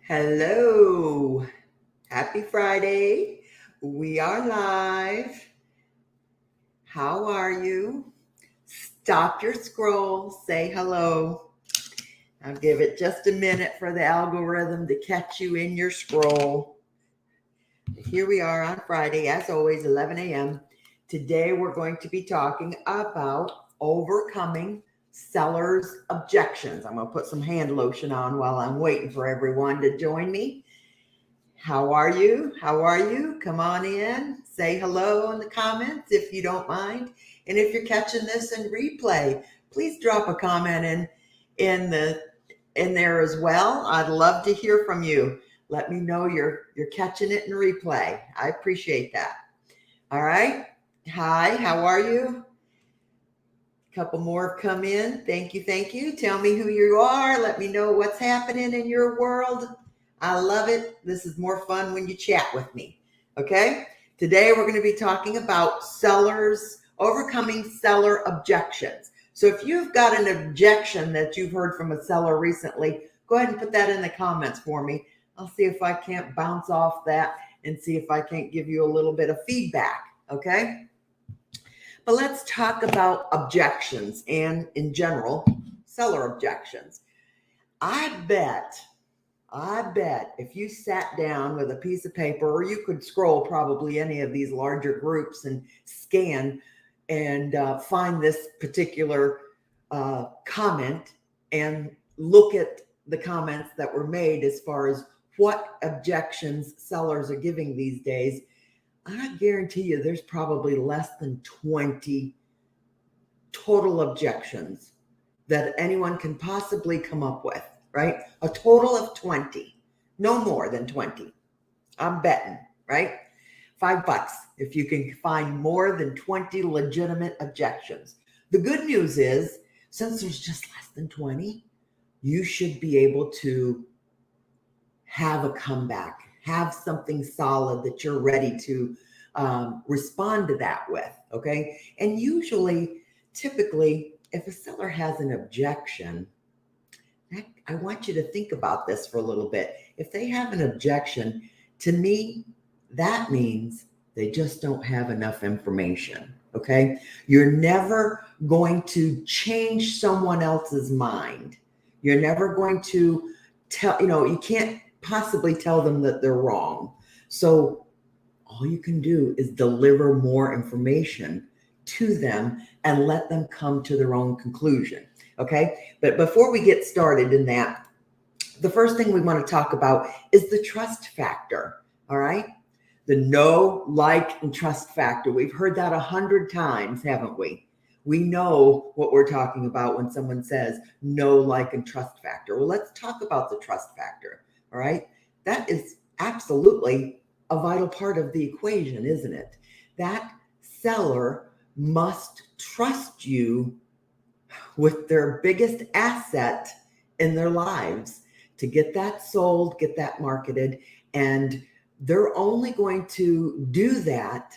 Hello. Happy Friday. We are live. How are you? Stop your scroll. Say hello. I'll give it just a minute for the algorithm to catch you in your scroll. Here we are on Friday, as always, 11 a.m. Today we're going to be talking about overcoming sellers' objections. I'm going to put some hand lotion on while I'm waiting for everyone to join me. How are you? How are you? Come on in. Say hello in the comments if you don't mind. And if you're catching this in replay, please drop a comment in there as well. I'd love to hear from you. Let me know you're catching it in replay. I appreciate that. All right. Hi, how are you? A couple more have come in. Thank you. Thank you. Tell me who you are. Let me know what's happening in your world. I love it. This is more fun when you chat with me. Okay. Today we're going to be talking about overcoming seller objections. So if you've got an objection that you've heard from a seller recently, go ahead and put that in the comments for me. I'll see if I can't bounce off that and see if I can't give you a little bit of feedback. Okay. But let's talk about objections and in general, seller objections. I bet if you sat down with a piece of paper, or you could scroll probably any of these larger groups and scan and find this particular comment and look at the comments that were made as far as what objections sellers are giving these days, I guarantee you there's probably less than 20 total objections that anyone can possibly come up with. Right? A total of 20, no more than 20. I'm betting, right? $5 if you can find more than 20 legitimate objections. The good news is, since there's just less than 20, you should be able to have a comeback, have something solid that you're ready to respond to that with, okay? And usually, typically, if a seller has an objection, I want you to think about this for a little bit. If they have an objection, to me, that means they just don't have enough information, okay? You're never going to change someone else's mind. You're never going to you can't possibly tell them that they're wrong. So all you can do is deliver more information to them and let them come to their own conclusion. Okay. But before we get started in that, the first thing we want to talk about is the trust factor. All right. The know, like, and trust factor. We've heard that 100 times, haven't we? We know what we're talking about when someone says know, like, and trust factor. Well, let's talk about the trust factor. All right. That is absolutely a vital part of the equation, isn't it? That seller must trust you with their biggest asset in their lives to get that sold, get that marketed. And they're only going to do that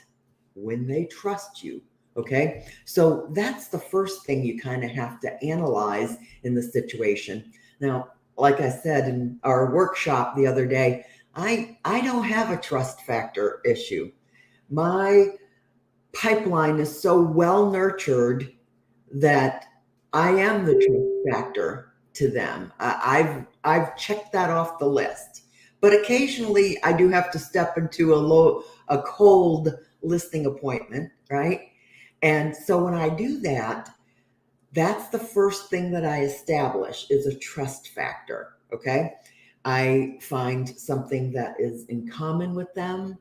when they trust you. Okay. So that's the first thing you kind of have to analyze in the situation. Now, like I said in our workshop the other day, I don't have a trust factor issue. My pipeline is so well nurtured that I am the trust factor to them. I've checked that off the list, but occasionally I do have to step into a cold listing appointment, right? And so when I do that, that's the first thing that I establish is a trust factor. Okay. I find something that is in common with them,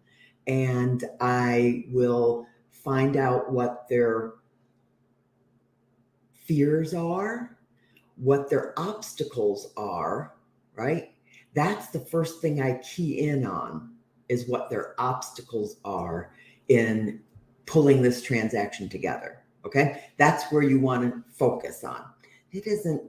and I will find out what their fears are, what their obstacles are, right? That's the first thing I key in on, is what their obstacles are in pulling this transaction together. Okay. That's where you want to focus on. It isn't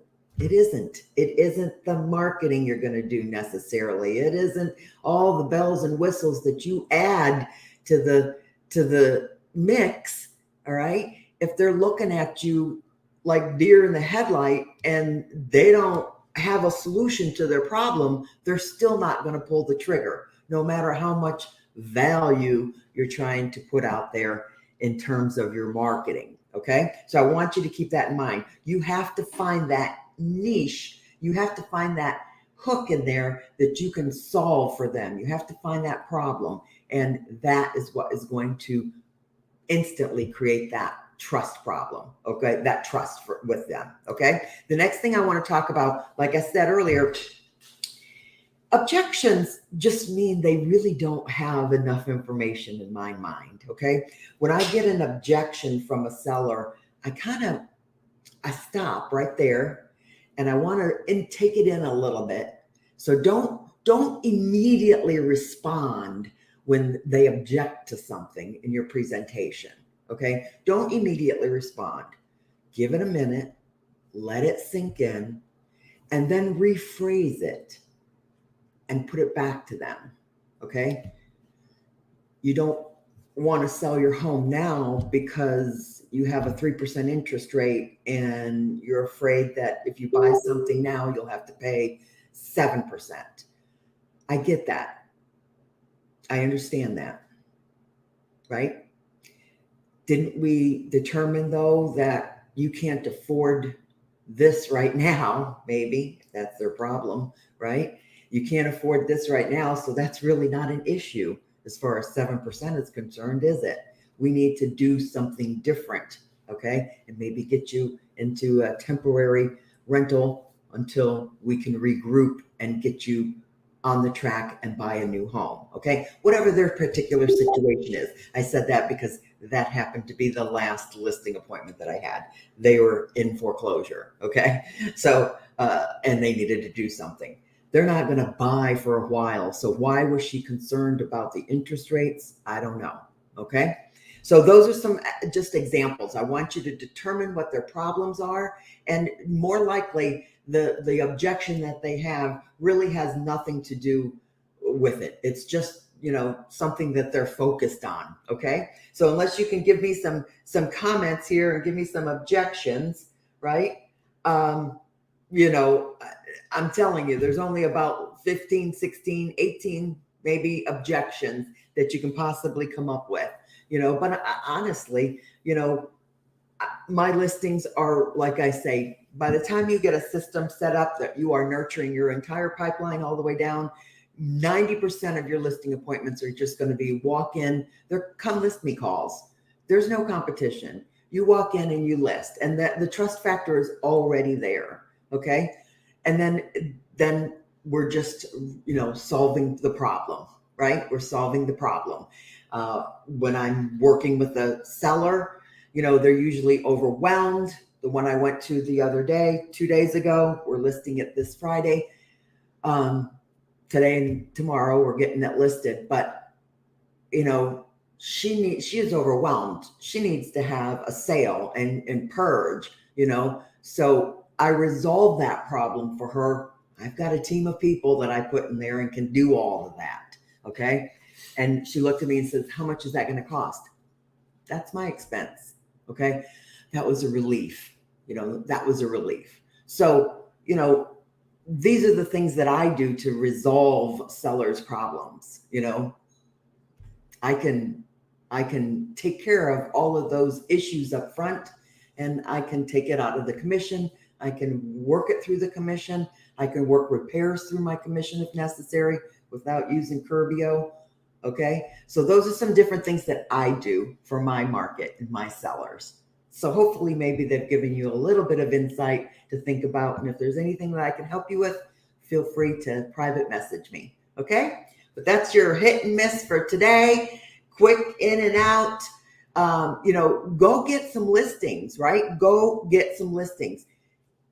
the marketing you're going to do necessarily. It isn't all the bells and whistles that you add to the mix. All right. If they're looking at you like deer in the headlight and they don't have a solution to their problem, they're still not going to pull the trigger, no matter how much value you're trying to put out there in terms of your marketing. Okay. So I want you to keep that in mind. You have to find that niche. You have to find that hook in there that you can solve for them. You have to find that problem. And that is what is going to instantly create that trust problem. Okay. That trust with them. Okay. The next thing I want to talk about, like I said earlier, objections just mean they really don't have enough information in my mind. Okay. When I get an objection from a seller, I stop right there and I want to take it in a little bit. So don't immediately respond when they object to something in your presentation. Okay. Don't immediately respond. Give it a minute, let it sink in, and then rephrase it and put it back to them. Okay. You don't want to sell your home now because you have a 3% interest rate and you're afraid that if you buy something now, you'll have to pay 7%. I get that. I understand that. Right? Didn't we determine though that you can't afford this right now? Maybe that's their problem, right? You can't afford this right now. So that's really not an issue as far as 7% is concerned, is it? We need to do something different, okay? And maybe get you into a temporary rental until we can regroup and get you on the track and buy a new home, okay? Whatever their particular situation is. I said that because that happened to be the last listing appointment that I had. They were in foreclosure, okay? So, and they needed to do something. They're not going to buy for a while. So why was she concerned about the interest rates? I don't know. Okay. So those are some just examples. I want you to determine what their problems are. And more likely the objection that they have really has nothing to do with it. It's just, something that they're focused on. Okay. So unless you can give me some comments here and give me some objections, right? I'm telling you, there's only about 15, 16, 18, maybe objections that you can possibly come up with, but honestly, my listings are, like I say, by the time you get a system set up that you are nurturing your entire pipeline all the way down, 90% of your listing appointments are just going to be walk in, they're come list me calls. There's no competition. You walk in and you list, and that the trust factor is already there. Okay. And then we're just, solving the problem, right? We're solving the problem. When I'm working with a seller, they're usually overwhelmed. The one I went to the other day, 2 days ago, we're listing it this Friday. Today and tomorrow we're getting it listed, but she is overwhelmed. She needs to have a sale and purge, so I resolved that problem for her. I've got a team of people that I put in there and can do all of that. Okay. And she looked at me and says, how much is that going to cost? That's my expense. Okay. That was a relief. That was a relief. So, these are the things that I do to resolve sellers' problems. I can take care of all of those issues up front, and I can take it out of the commission. I can work it through the commission. I can work repairs through my commission if necessary without using Curbio. Okay. So those are some different things that I do for my market and my sellers. So hopefully maybe they've given you a little bit of insight to think about. And if there's anything that I can help you with, feel free to private message me. Okay. But that's your hit and miss for today. Quick in and out. Go get some listings, right? Go get some listings.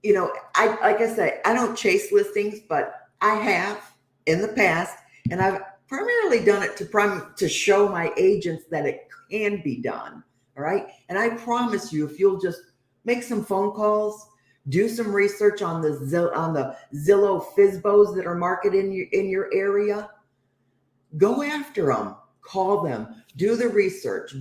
Like I say, I don't chase listings, but I have in the past, and I've primarily done it to show my agents that it can be done. All right. And I promise you, if you'll just make some phone calls, do some research on the Zillow FSBOs that are marketed in your area, go after them, call them, do the research,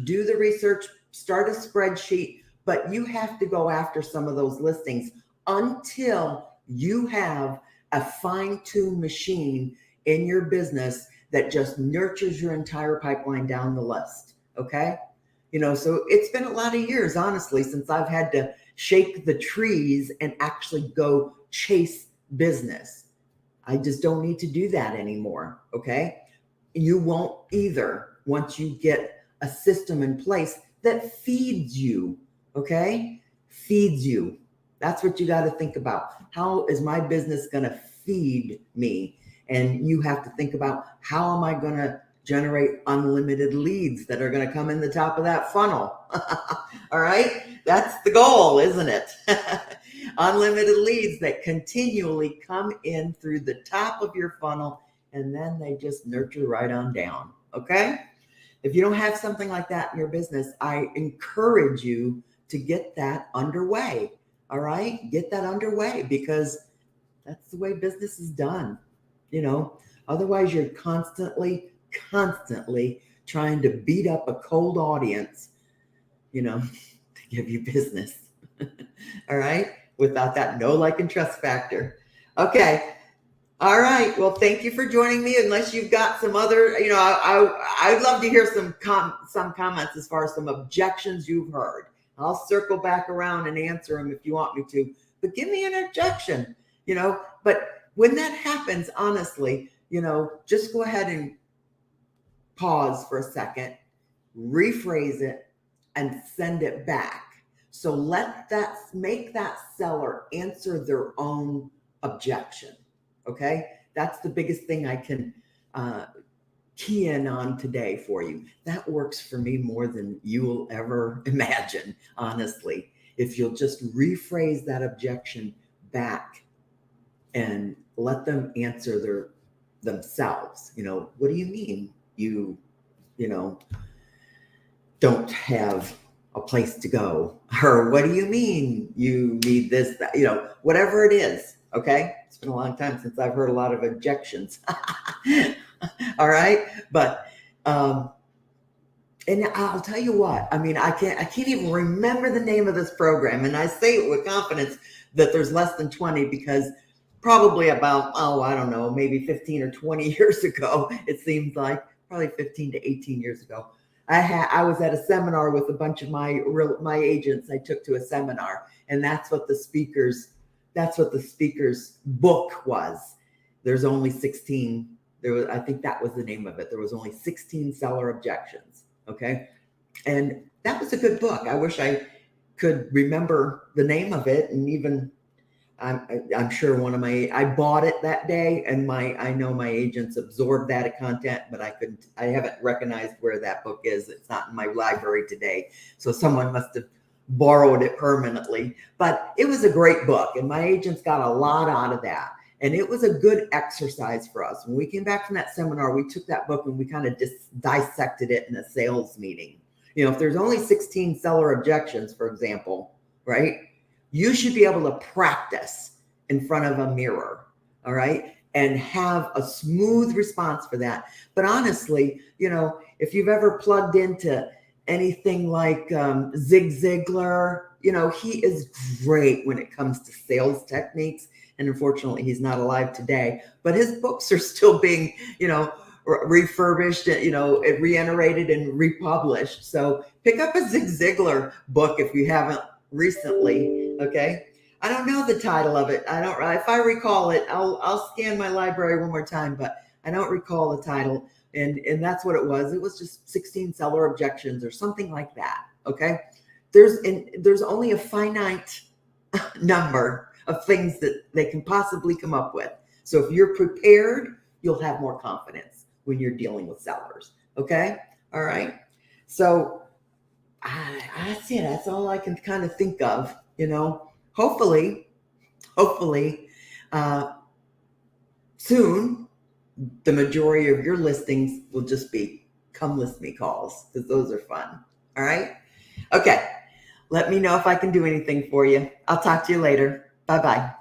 start a spreadsheet, but you have to go after some of those listings until You have a fine-tuned machine in your business that just nurtures your entire pipeline down the list. Okay. So it's been a lot of years, honestly, since I've had to shake the trees and actually go chase business. I just don't need to do that anymore. Okay. You won't either once you get a system in place that feeds you. Okay. Feeds you. That's what you got to think about. How is my business going to feed me? And you have to think about, how am I going to generate unlimited leads that are going to come in the top of that funnel? All right. That's the goal, isn't it? Unlimited leads that continually come in through the top of your funnel, and then they just nurture right on down. Okay. If you don't have something like that in your business, I encourage you to get that underway. All right. Get that underway, because that's the way business is done. Otherwise you're constantly trying to beat up a cold audience, to give you business. All right. Without that know, like, and trust factor. Okay. All right. Well, thank you for joining me. Unless you've got some other, I'd love to hear some comments as far as some objections you've heard. I'll circle back around and answer them if you want me to, but give me an objection, but when that happens, honestly, just go ahead and pause for a second, rephrase it, and send it back. So make that seller answer their own objection. Okay. That's the biggest thing I can key in on today for you. That works for me more than you will ever imagine, honestly. If you'll just rephrase that objection back and let them answer themselves. What do you mean you don't have a place to go? Or what do you mean you need this, that, whatever it is. Okay. It's been a long time since I've heard a lot of objections. All right. But, and I'll tell you what, I can't even remember the name of this program. And I say it with confidence that there's less than 20, because probably about, I don't know, maybe 15 or 20 years ago, it seems like, probably 15 to 18 years ago, I was at a seminar with a bunch of my agents. I took to a seminar, and that's what the speaker's book was. There's only 16. I think that was the name of it. There was only 16 seller objections. Okay. And that was a good book. I wish I could remember the name of it. And even I'm sure I bought it that day, and I know my agents absorbed that content, but I haven't recognized where that book is. It's not in my library today. So someone must have borrowed it permanently, but it was a great book, and my agents got a lot out of that. And it was a good exercise for us. When we came back from that seminar, we took that book and we kind of dissected it in a sales meeting. If there's only 16 seller objections, for example, right? You should be able to practice in front of a mirror, all right, and have a smooth response for that. But honestly, if you've ever plugged into anything like Zig Ziglar, he is great when it comes to sales techniques. And unfortunately, he's not alive today, but his books are still being, refurbished, reiterated and republished. So pick up a Zig Ziglar book if you haven't recently. Okay. I don't know the title of it. If I recall it, I'll scan my library one more time, but I don't recall the title. And that's what it was. It was just 16 seller objections or something like that. Okay. There's only a finite number of things that they can possibly come up with. So if you're prepared, you'll have more confidence when you're dealing with sellers. Okay. All right. So that's it. That's all I can kind of think of, hopefully, soon the majority of your listings will just be come list me calls, because those are fun. All right. Okay. Let me know if I can do anything for you. I'll talk to you later. Bye-bye.